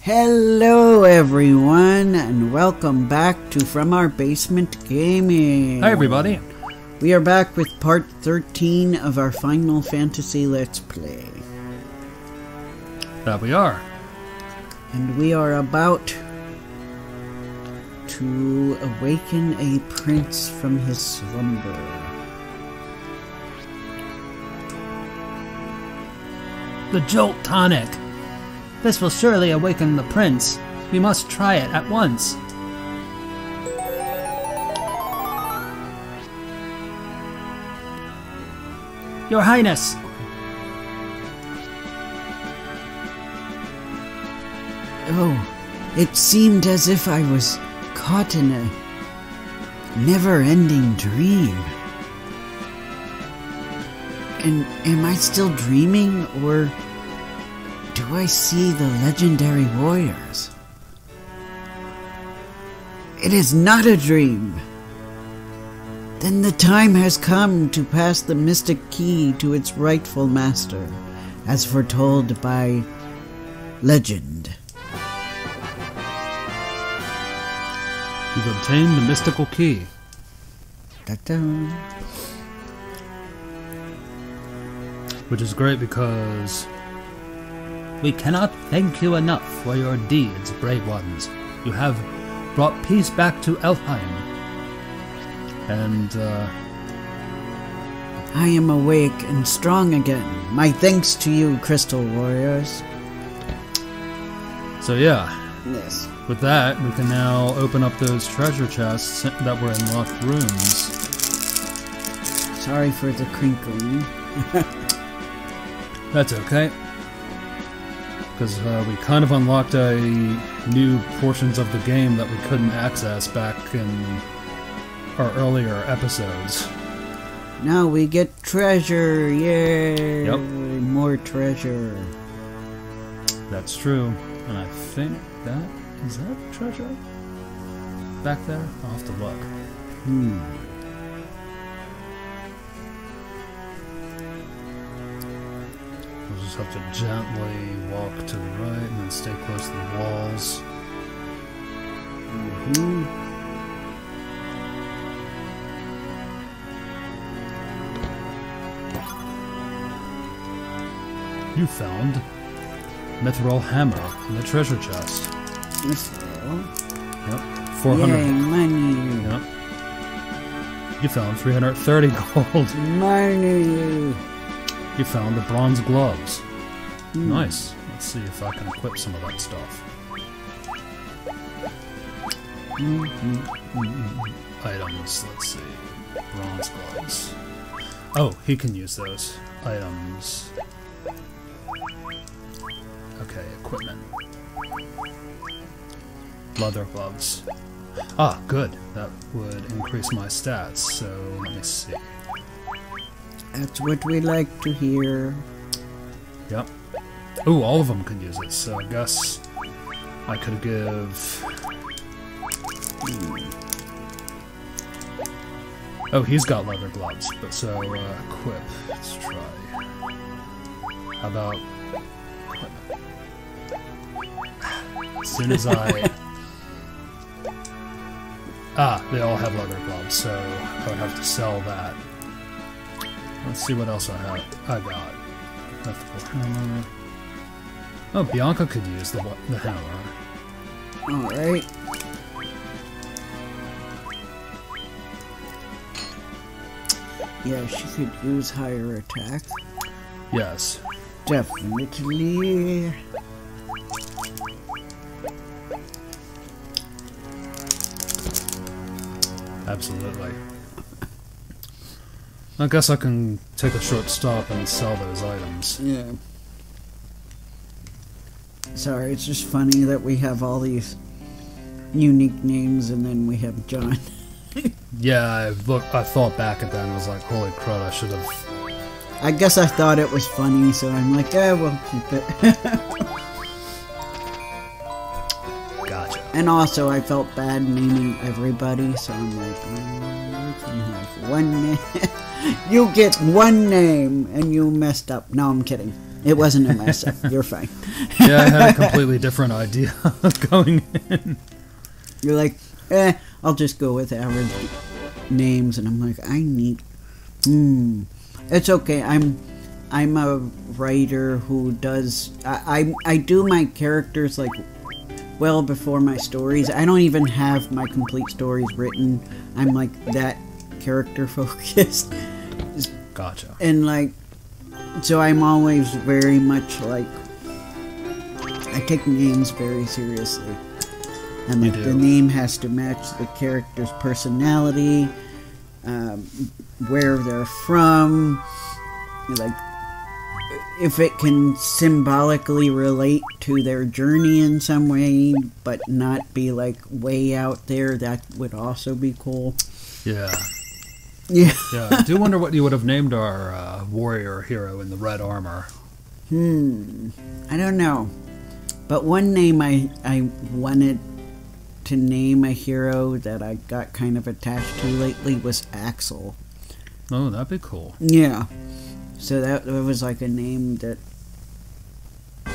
Hello everyone, and welcome back to From Our Basement Gaming. Hi everybody. We are back with part 13 of our Final Fantasy Let's Play. That we are. And we are about to awaken a prince from his slumber. The Jolt Tonic. This will surely awaken the prince. We must try it at once. Your Highness! Oh, it seemed as if I was caught in a never-ending dream. And am I still dreaming, or do I see the legendary warriors? It is not a dream. Then the time has come to pass the mystic key to its rightful master, as foretold by legend. You've obtained the mystical key. Ta-da. Which is great because we cannot thank you enough for your deeds, brave ones. You have brought peace back to Elfheim. And, I am awake and strong again. My thanks to you, Crystal Warriors. so yeah. Yes. With that, we can now open up those treasure chests that were in locked rooms. Sorry for the crinkling. That's okay. Because we kind of unlocked new portions of the game that we couldn't access back in our earlier episodes. Now we get treasure, yay! Yep. More treasure. That's true. And I think is that treasure? Back there? I'll have to look. We'll just have to gently walk to the right and then stay close to the walls. You found Mithril Hammer in the treasure chest. Mithril? Yep. 400. Yay, money! Yep. You found 330 gold. Money! You found the bronze gloves. Nice. Let's see if I can equip some of that stuff. Items, let's see. Bronze gloves. Oh, he can use those. Items. Okay, equipment. Leather gloves. Ah, good. That would increase my stats, so let me see. That's what we like to hear. Yep. Ooh, all of them can use it, so I guess I could give... Oh, he's got leather gloves, but so, equip. Let's try. How about... equipment? As soon as I... Ah, they all have leather gloves, so I would have to sell that. Let's see what else I got. Mythical hammer. Oh, Bianca could use the hammer. Alright. Yeah, she could use higher attack. Yes. Definitely. Absolutely. I guess I can take a short stop and sell those items. Yeah. Sorry, it's just funny that we have all these unique names and then we have John. Yeah, I thought back at that and I was like, holy crud, I should have... I guess I thought it was funny, so I'm like, we'll keep it. Gotcha. And also, I felt bad naming everybody, so I'm like, you can have one name. You get one name, and you messed up. No, I'm kidding. It wasn't a mess up. You're fine. Yeah, I had a completely different idea going in. You're like, I'll just go with average names, and I'm like, I need. It's okay. I'm a writer who does. I do my characters like well before my stories. I don't even have my complete stories written. I'm like that character focused. Gotcha. And like, so I'm always very much like, I take names very seriously. And like the name has to match the character's personality, where they're from, like if it can symbolically relate to their journey in some way, but not be like way out there, that would also be cool. Yeah. Yeah. Yeah. I do wonder what you would have named our warrior hero in the red armor. I don't know. But one name I wanted to name a hero that I got kind of attached to lately was Axel. Oh, that'd be cool. Yeah. So that was like a name that I,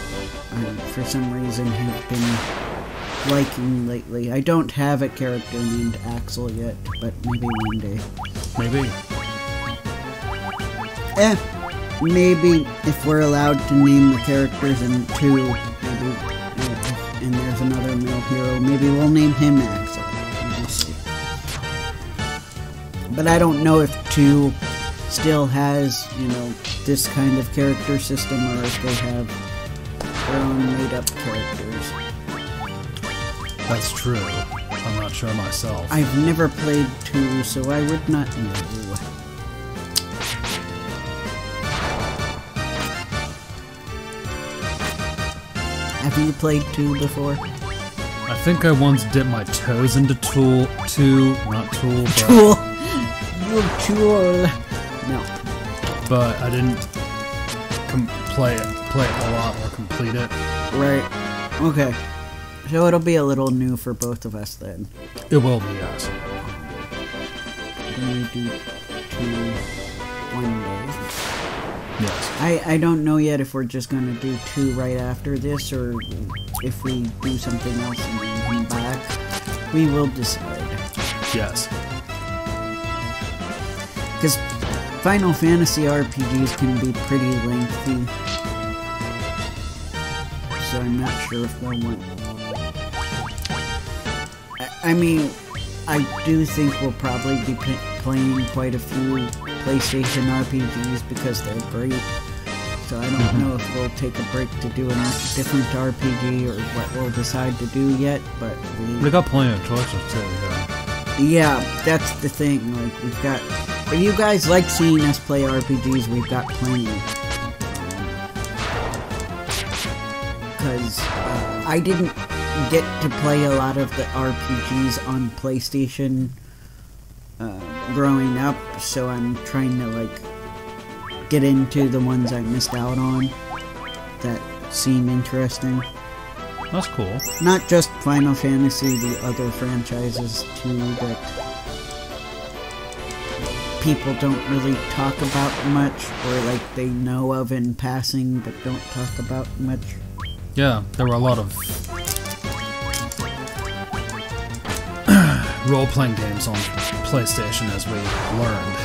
for some reason, have been liking lately. I don't have a character named Axel yet, but maybe one day. Maybe. Maybe if we're allowed to name the characters in 2, maybe, and there's another male hero, maybe we'll name him Axel. We'll see. But I don't know if 2 still has, this kind of character system, or if they have their own made-up characters. That's true. I'm not sure myself. I've never played 2, so I would not know. Have you played 2 before? I think I once dipped my toes into Tool 2, not Tool, but... Tool! You Tool! No. But I didn't play it a lot or complete it. Right. Okay. So it'll be a little new for both of us then. It will be, yes. When we do 2 one day. Yes. I don't know yet if we're just going to do 2 right after this, or if we do something else and then come back. We will decide. Yes. Because Final Fantasy RPGs can be pretty lengthy. So I'm not sure if we'll want... I mean, I do think we'll probably be playing quite a few PlayStation RPGs because they're great. So I don't know if we'll take a break to do a different RPG or what we'll decide to do yet, but we got plenty of choices too, yeah. Yeah, that's the thing. Like, we've got... If you guys like seeing us play RPGs, we've got plenty. Because I didn't get to play a lot of the RPGs on PlayStation growing up, so I'm trying to like get into the ones I missed out on that seem interesting. That's cool. Not just Final Fantasy, the other franchises too that people don't really talk about much, or like they know of in passing but don't talk about much. Yeah, there were a lot of role-playing games on PlayStation, as we learned.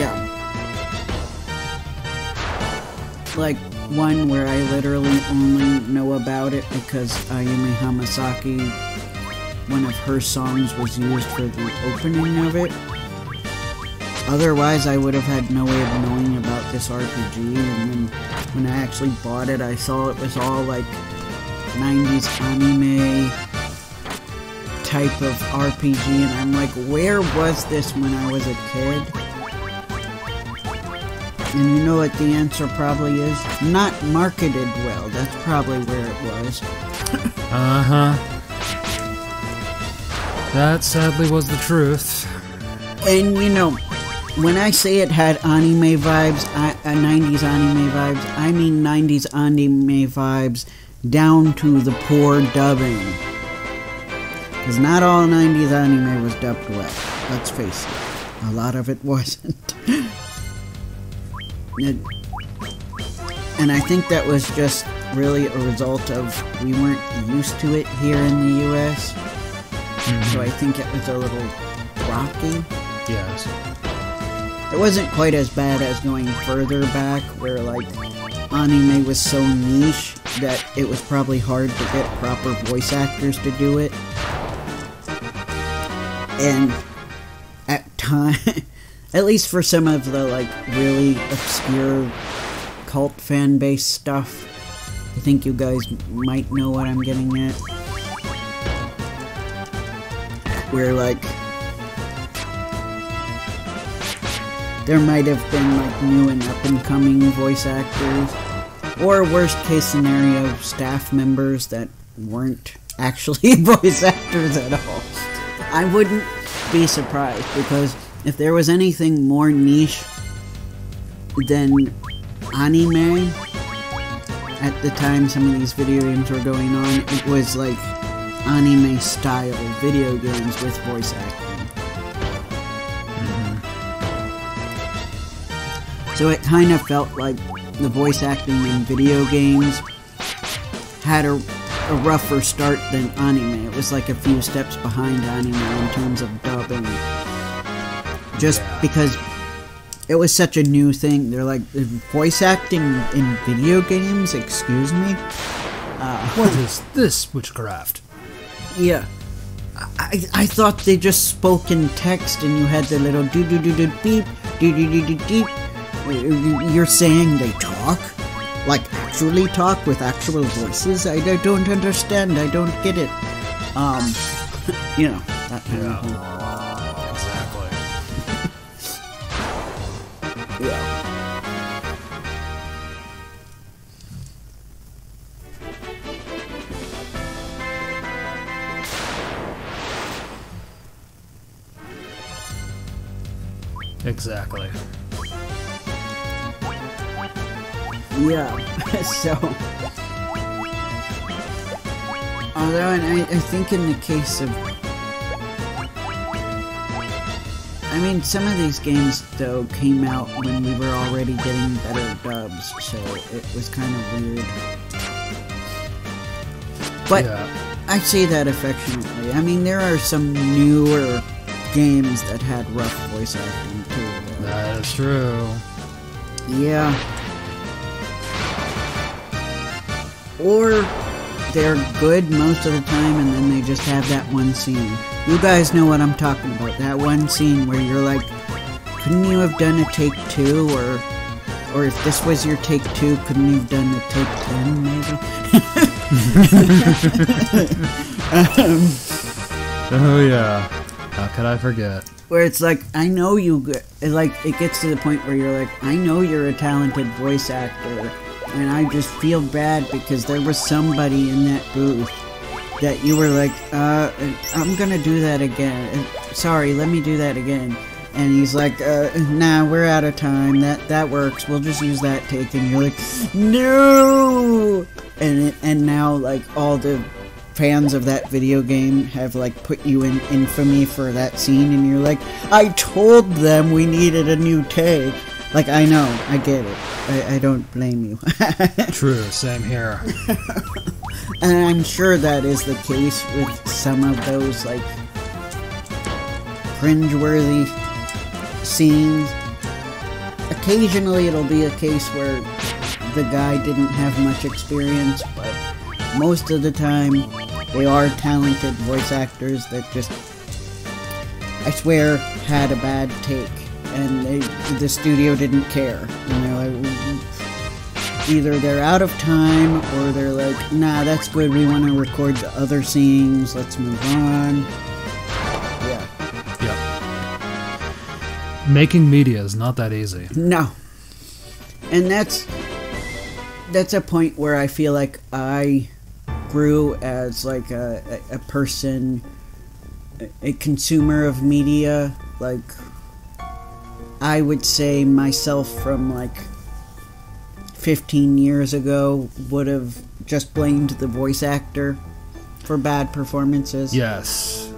Yeah. Like one where I literally only know about it because Ayumi Hamasaki, one of her songs was used for the opening of it. Otherwise, I would have had no way of knowing about this RPG, and then when I actually bought it, I saw it was all like 90s anime type of RPG, and I'm like, where was this when I was a kid? And you know what the answer probably is? Not marketed well. That's probably where it was. Uh-huh. That sadly was the truth. And you know, when I say it had anime vibes, 90s anime vibes, I mean 90s anime vibes down to the poor dubbing. Because not all 90s anime was dubbed well. Let's face it. A lot of it wasn't. And I think that was just really a result of we weren't used to it here in the US. So I think it was a little rocky. Yes. It wasn't quite as bad as going further back, where like anime was so niche that it was probably hard to get proper voice actors to do it. And at time, at least for some of the like really obscure cult fan base stuff, I think you guys might know what I'm getting at. Where like there might have been like new and up and coming voice actors, or worst case scenario, staff members that weren't actually voice actors at all. I wouldn't be surprised, because if there was anything more niche than anime at the time some of these video games were going on, it was like anime style video games with voice acting. So it kind of felt like the voice acting in video games had a rougher start than anime. It was like a few steps behind anime in terms of dubbing. Just because it was such a new thing. They're like, voice acting in video games? Excuse me? What is this witchcraft? Yeah. I thought they just spoke in text and you had the little do-do-do-do beep, do-do-do-do-deep. You're saying they talk? Like actually talk with actual voices? I don't understand. I don't get it. You know, that kind of thing. Exactly. Yeah. Exactly. Yeah, so... Although, and I think in the case of... I mean, some of these games, though, came out when we were already getting better dubs, so it was kind of weird. But, yeah. I say that affectionately. I mean, there are some newer games that had rough voice acting, too. That is true. Yeah. Or they're good most of the time and then they just have that one scene. You guys know what I'm talking about. That one scene where you're like, couldn't you have done a take 2? Or if this was your take 2, couldn't you have done a take 10 maybe? Oh yeah. How could I forget? Where it's like, I know you, like, it gets to the point where you're like, I know you're a talented voice actor, and I just feel bad because there was somebody in that booth that you were like, I'm gonna do that again. Sorry, let me do that again. And he's like, nah, we're out of time. That works. We'll just use that take. And you're like, no! And now, like, all the fans of that video game have like put you in infamy for that scene, and you're like, I told them we needed a new take. Like, I know, I get it. I don't blame you. True, same here. And I'm sure that is the case with some of those like cringeworthy scenes. Occasionally it'll be a case where the guy didn't have much experience, but most of the time, they are talented voice actors that just, I swear, had a bad take, and the studio didn't care. You know, either they're out of time, or they're like, nah, that's good, we want to record the other scenes, let's move on. Yeah. Yep. Making media is not that easy. No. And that's a point where I feel like I grew as like a person, a consumer of media. Like, I would say myself from like 15 years ago would have just blamed the voice actor for bad performances. Yes.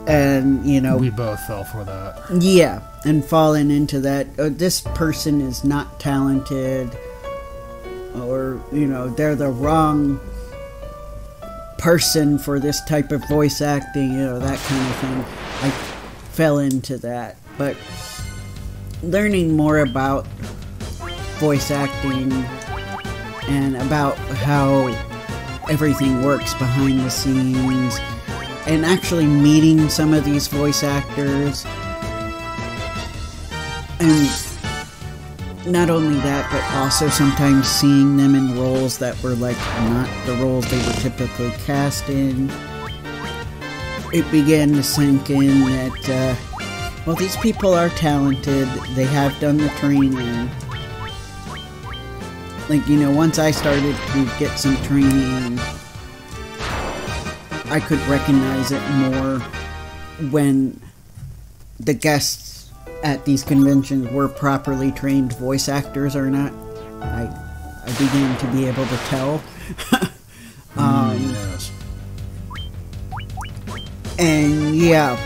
And, you know... We both fell for that. Yeah, and fallen into that, this person is not talented, or, you know, they're the wrong person for this type of voice acting, you know, that kind of thing. I fell into that. But learning more about voice acting and about how everything works behind the scenes, and actually meeting some of these voice actors, and not only that, but also sometimes seeing them in roles that were like not the roles they were typically cast in, it began to sink in that, well, these people are talented, they have done the training. Like, you know, once I started to get some training, I could recognize it more when the guests at these conventions were properly trained voice actors or not. I began to be able to tell. Yes. And yeah,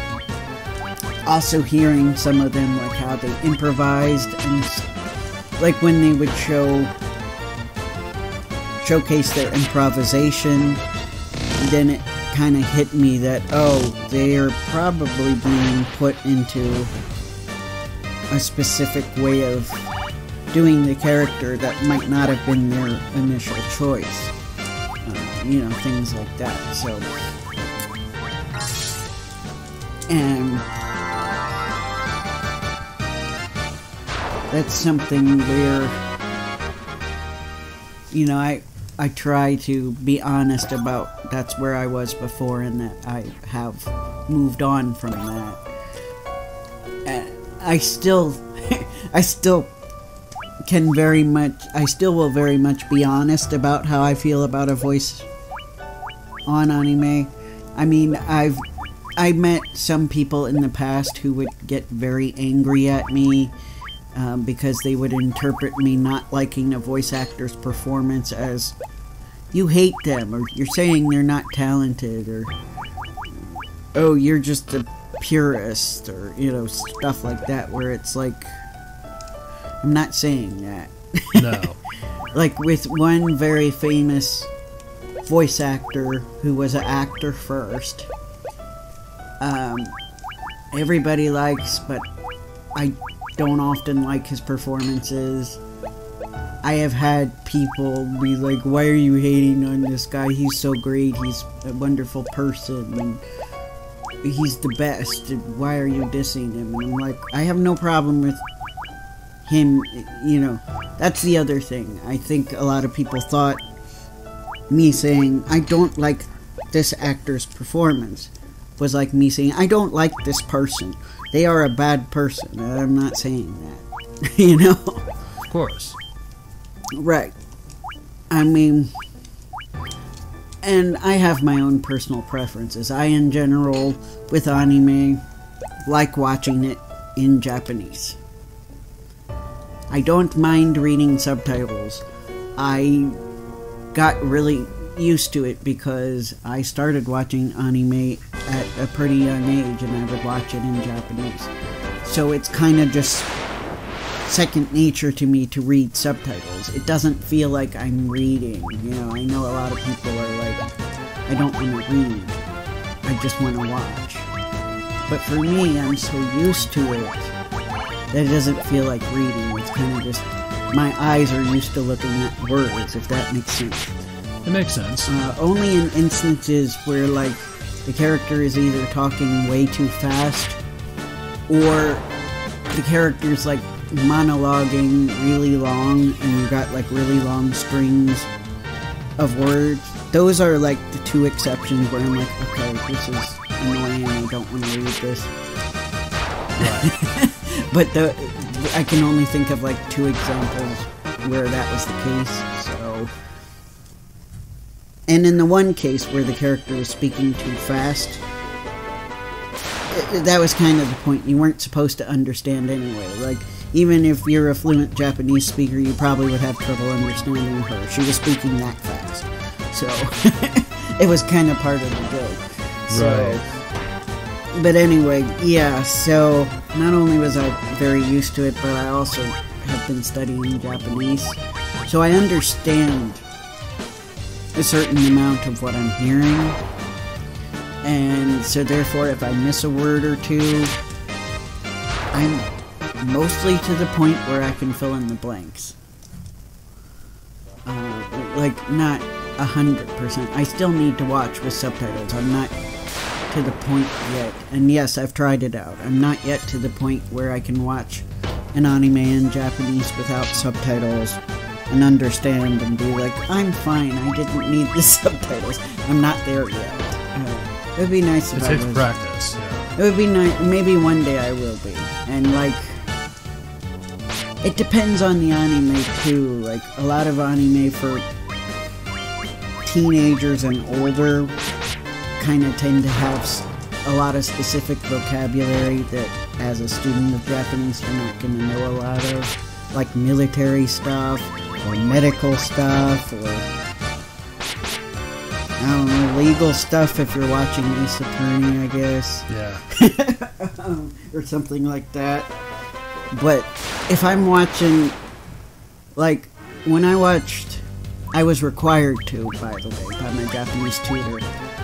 also hearing some of them, like how they improvised, and like when they would showcase their improvisation, then it kind of hit me that, oh, they're probably being put into a specific way of doing the character that might not have been their initial choice. You know, things like that. So, and that's something where, you know, I try to be honest about that's where I was before, and that I have moved on from that. I still will very much be honest about how I feel about a voice on anime. I mean, I met some people in the past who would get very angry at me because they would interpret me not liking a voice actor's performance as, you hate them, or you're saying they're not talented, or, oh, you're just a purist, or, you know, stuff like that, where it's like, I'm not saying that. No. Like with one very famous voice actor who was an actor first, everybody likes, but I don't often like his performances. I have had people be like, why are you hating on this guy? He's so great, he's a wonderful person, and he's the best, and why are you dissing him? And I'm like, I have no problem with him, you know. That's the other thing. I think a lot of people thought me saying, I don't like this actor's performance, was like me saying, I don't like this person. They are a bad person. I'm not saying that. You know? Of course. Right. I mean, and I have my own personal preferences. I, in general, with anime, like watching it in Japanese. I don't mind reading subtitles. I got really used to it because I started watching anime at a pretty young age, and I would watch it in Japanese. So it's kind of just second nature to me to read subtitles. It doesn't feel like I'm reading. You know, I know a lot of people are like, I don't want to read, I just want to watch. But for me, I'm so used to it that it doesn't feel like reading. It's kind of just, my eyes are used to looking at words, if that makes sense. It makes sense. Only in instances where, like, the character is either talking way too fast, or the character's, like, monologuing really long, and you got, like, really long strings of words. Those are, like, the two exceptions where I'm like, okay, this is annoying, I don't want to read this. Right. But I can only think of, like, two examples where that was the case, so... And in the one case where the character was speaking too fast, that was kind of the point. You weren't supposed to understand anyway. Like, even if you're a fluent Japanese speaker, you probably would have trouble understanding her. She was speaking that fast. So, it was kind of part of the joke. So, right. But anyway, yeah, so not only was I very used to it, but I also have been studying Japanese. So I understand a certain amount of what I'm hearing. And so therefore, if I miss a word or two, I'm mostly to the point where I can fill in the blanks. Like, not 100%. I still need to watch with subtitles. I'm not to the point yet. And yes, I've tried it out. I'm not yet to the point where I can watch an anime in Japanese without subtitles and understand and be like, I'm fine, I didn't need the subtitles. I'm not there yet. It would be nice if I was. It takes practice, yeah. It would be nice. Maybe one day I will be. And, like, it depends on the anime, too. Like, a lot of anime for teenagers and older kind of tend to have a lot of specific vocabulary that, as a student of Japanese, you're not going to know a lot of. Like military stuff, or medical stuff, or I don't know, legal stuff if you're watching Ace Attorney, I guess. Yeah. Or something like that. But if I'm watching, like, when I watched, I was required to, by the way, by my Japanese tutor,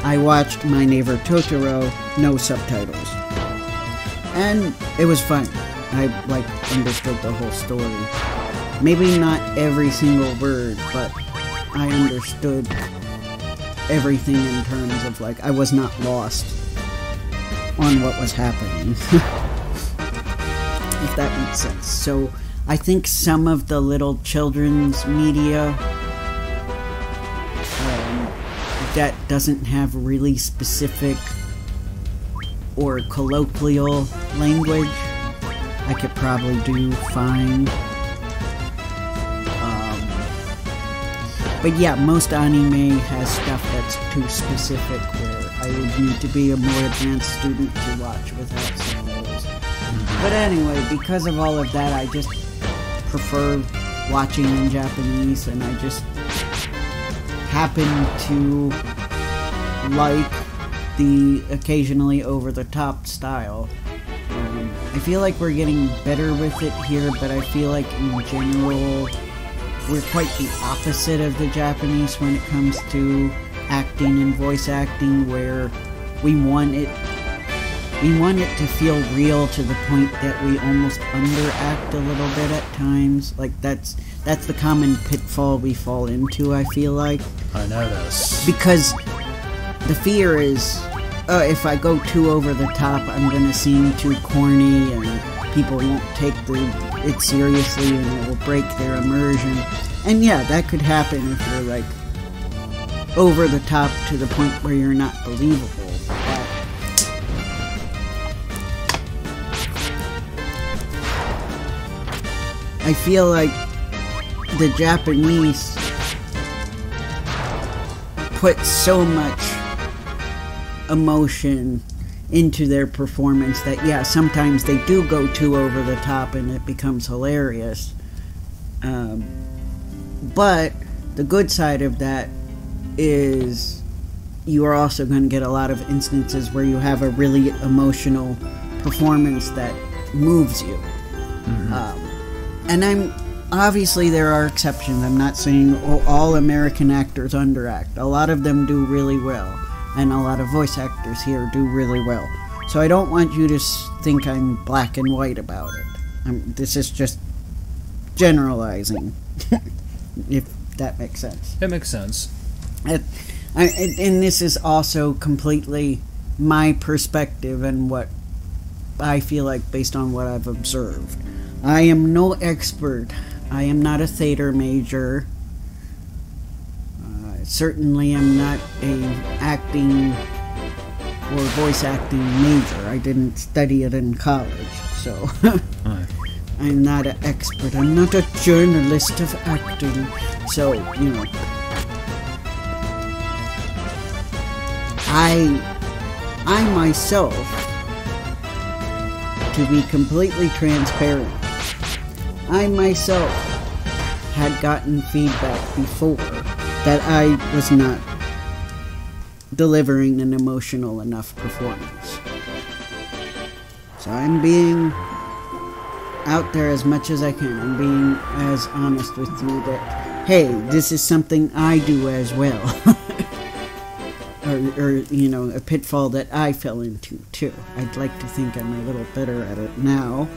I watched My Neighbor Totoro, no subtitles. And it was fun. I, like, understood the whole story. Maybe not every single word, but I understood everything in terms of, like, I was not lost on what was happening. If that makes sense. So, I think some of the little children's media that doesn't have really specific or colloquial language, I could probably do fine. But yeah, most anime has stuff that's too specific where I would need to be a more advanced student to watch without subtitles. But anyway, because of all of that, I just prefer watching in Japanese, and I just happen to like the occasionally over-the-top style. I feel like we're getting better with it here, but I feel like in general we're quite the opposite of the Japanese when it comes to acting and voice acting, where we want it to feel real to the point that we almost underact a little bit at times. Like that's the common pitfall we fall into, I feel like. I know this. Because the fear is, if I go too over the top, I'm gonna seem too corny and people won't take it seriously and it will break their immersion. And yeah, that could happen if you're like over the top to the point where you're not believable. I feel like the Japanese put so much emotion into their performance that, yeah, sometimes they do go too over the top and it becomes hilarious. But the good side of that is you are also going to get a lot of instances where you have a really emotional performance that moves you. And obviously there are exceptions. I'm not saying all American actors underact. A lot of them do really well, and a lot of voice actors here do really well. So I don't want you to think I'm black and white about it. This is just generalizing, if that makes sense. It makes sense. And this is also completely my perspective and what I feel like based on what I've observed. I am no expert. I am not a theater major. Certainly am not a acting or voice acting major. I didn't study it in college, so I'm not an expert. I'm not a journalist of acting, so, you know. I myself, to be completely transparent, I myself had gotten feedback before that I was not delivering an emotional enough performance. So I'm being out there as much as I can. I'm being as honest with you that, hey, this is something I do as well. or, you know, a pitfall that I fell into, too. I'd like to think I'm a little better at it now,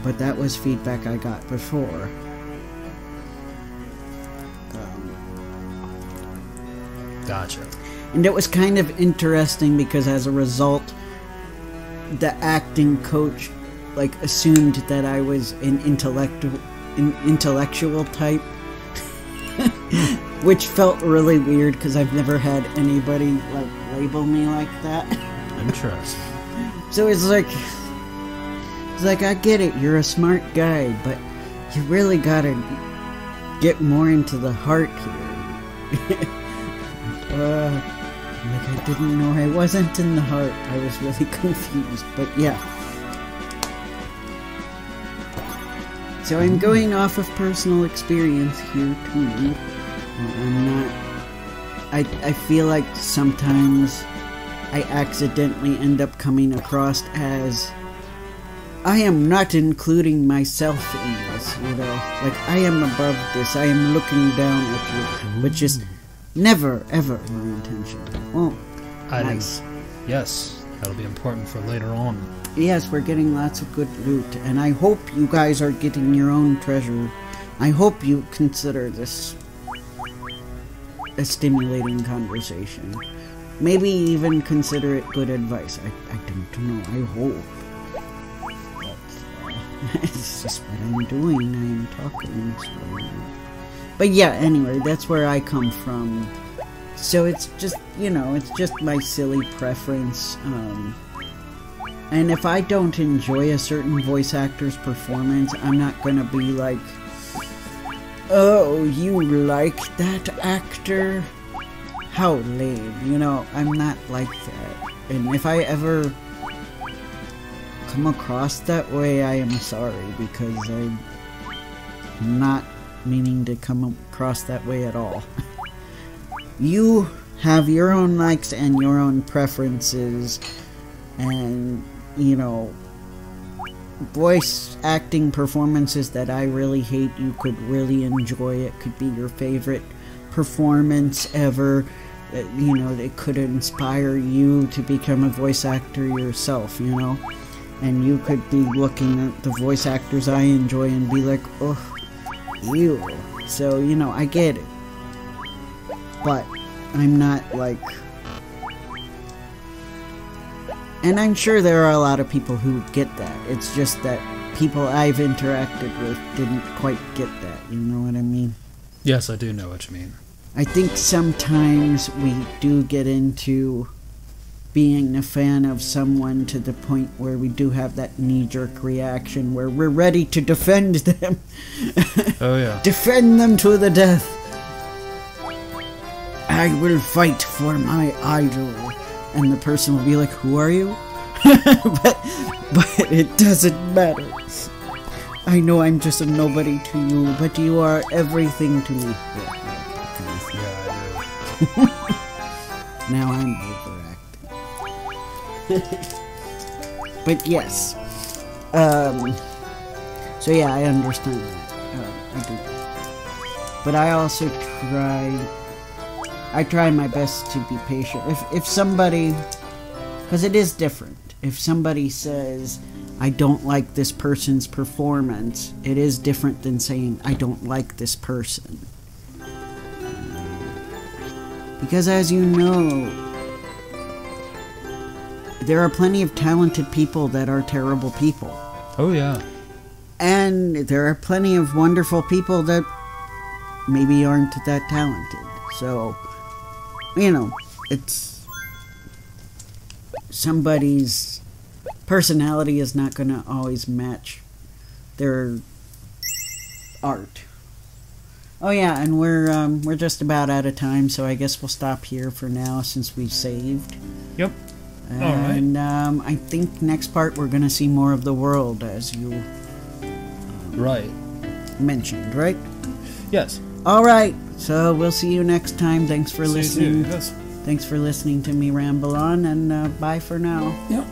but that was feedback I got before. Gotcha. And it was kind of interesting because as a result, the acting coach like assumed that I was an intellectual type, which felt really weird because I've never had anybody like label me like that. Interesting. So it's like I get it, you're a smart guy, but you really gotta get more into the heart here. Like I didn't know I wasn't in the heart. I was really confused, but yeah. So I'm going off of personal experience here too. I'm not... I feel like sometimes I accidentally end up coming across as I am not including myself in this, you know? Like, I am above this, I am looking down at you, which is never, ever my intention. Oh, nice. Yes, that'll be important for later on. Yes, we're getting lots of good loot, and I hope you guys are getting your own treasure. I hope you consider this a stimulating conversation. Maybe even consider it good advice. I don't know, I hope. It's just what I'm doing, I am talking, so... But yeah, anyway, that's where I come from. So it's just, you know, it's just my silly preference. And if I don't enjoy a certain voice actor's performance, I'm not gonna be like, oh, you like that actor? How lame, you know, I'm not like that. And if I ever come across that way, I am sorry, because I'm not meaning to come across that way at all. You have your own likes and your own preferences, and, you know, voice acting performances that I really hate, you could really enjoy. It could be your favorite performance ever. You know, it could inspire you to become a voice actor yourself, you know? And you could be looking at the voice actors I enjoy and be like, oh, ew. So, you know, I get it. But I'm not like... And I'm sure there are a lot of people who get that. It's just that people I've interacted with didn't quite get that. You know what I mean? Yes, I do know what you mean. I think sometimes we do get into being a fan of someone to the point where we do have that knee-jerk reaction where we're ready to defend them. Oh, yeah. Defend them to the death. I will fight for my idol. And the person will be like, who are you? but it doesn't matter. I know I'm just a nobody to you, but you are everything to me. Yeah, now I'm overacting. But yes. So yeah, I understand that. I do. But I also try my best to be patient. If somebody, because it is different. If somebody says, I don't like this person's performance, it is different than saying, I don't like this person. Because as you know, there are plenty of talented people that are terrible people. Oh, yeah. And there are plenty of wonderful people that maybe aren't that talented. So, you know, it's... somebody's personality is not going to always match their art. Oh yeah, and we're just about out of time, so I guess we'll stop here for now since we saved. Yep. And I think next part we're going to see more of the world, as you mentioned, right? Yes. All right. So we'll see you next time. Thanks for listening. Yes. Thanks for listening to me ramble on, and bye for now. Yep.